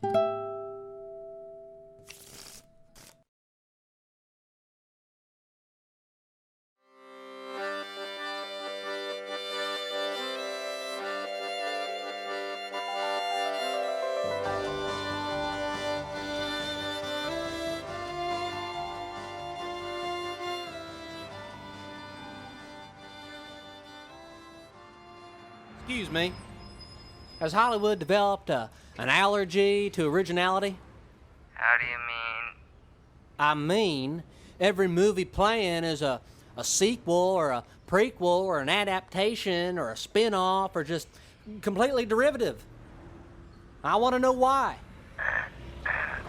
Excuse me. Has Hollywood developed an allergy to originality? How do you mean? I mean, every movie playing is a sequel or a prequel or an adaptation or a spin-off or just completely derivative. I want to know why.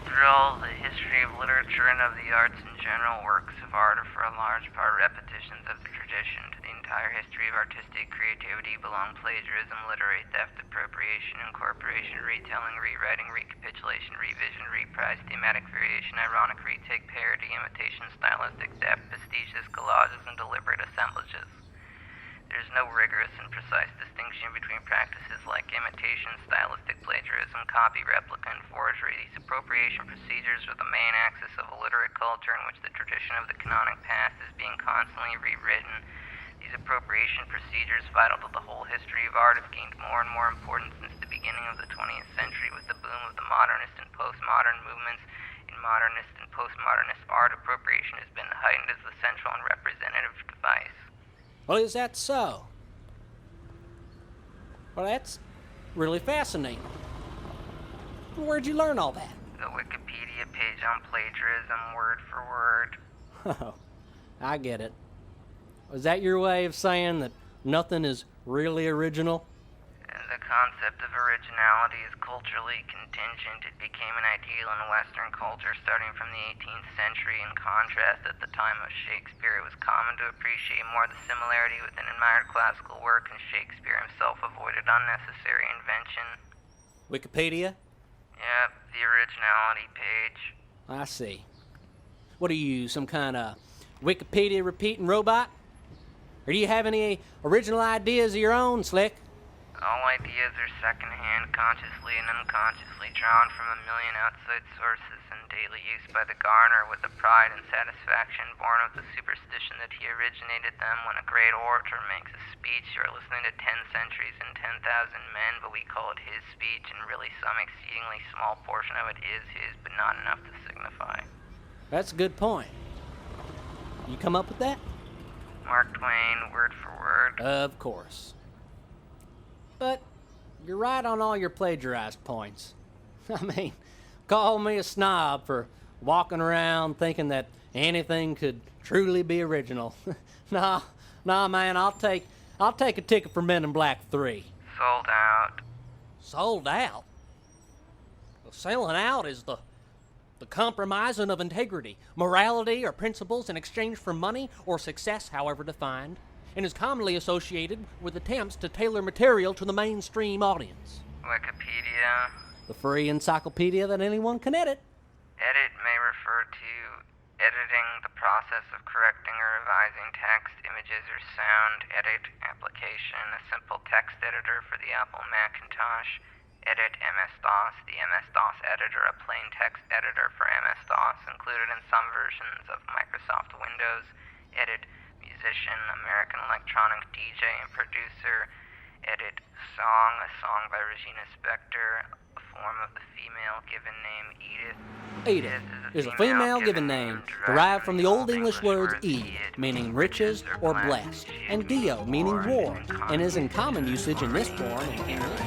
Through all the history of literature and of the arts in general, works of art are for a large part repetitions of the tradition. To the entire history of artistic creativity belong plagiarism, literary theft, appropriation, incorporation, retelling, rewriting, recapitulation, revision, reprise, thematic variation, ironic retake, parody, imitation, stylistic theft, pastiches, collages, and deliberate assemblages. There is no rigorous and precise distinction between practices like imitation, stylistic plagiarism, copy, replica, and forgery. These appropriation procedures are the main axis of a literate culture in which the tradition of the canonic past is being constantly rewritten. These appropriation procedures, vital to the whole history of art, have gained more and more importance since the beginning of the 20th century with the boom of the modernist and postmodern movements. In modernist and postmodernist art, appropriation has been heightened as the central and representative device. Well, is that so? Well, that's really fascinating. Where'd you learn all that? The Wikipedia page on plagiarism, word for word. Oh, I get it. Was that your way of saying that nothing is really original? The concept of originality is culturally contingent. It became an ideal in Western culture starting from the 18th century. In contrast, at the time of Shakespeare, it was common to appreciate more the similarity with an admired classical work, and Shakespeare himself avoided unnecessary invention. Wikipedia? Yep, the originality page. I see. What are you, some kind of Wikipedia repeating robot? Or do you have any original ideas of your own, Slick? All ideas are secondhand, consciously and unconsciously drawn from a million outside sources and daily use by the garner with the pride and satisfaction born of the superstition that he originated them. When a great orator makes a speech, you are listening to 10 centuries and 10,000 men, but we call it his speech, and really some exceedingly small portion of it is his, but not enough to signify. That's a good point. You come up with that? Mark Twain, word for word. Of course. But you're right on all your plagiarized points. I mean, call me a snob for walking around thinking that anything could truly be original. Nah, man, I'll take a ticket for Men in Black 3. Sold out. Sold out? Well, selling out is the compromising of integrity, morality, or principles in exchange for money or success, however defined, and is commonly associated with attempts to tailor material to the mainstream audience. Wikipedia. The free encyclopedia that anyone can edit. Edit may refer to editing, the process of correcting or revising text, images, or sound. Edit application, a simple text editor for the Apple Macintosh. Edit MS-DOS, the MS-DOS editor, a plain text editor for MS-DOS, included in some versions of Microsoft Windows. Edit musician, American electronic DJ and producer. Edit song, a song by Regina Spektor, a form of the female given name Edith. Edith is a female given name derived from the Old English words Ed, meaning riches or blessed, and Dio, meaning war, and is in common usage in this form in English.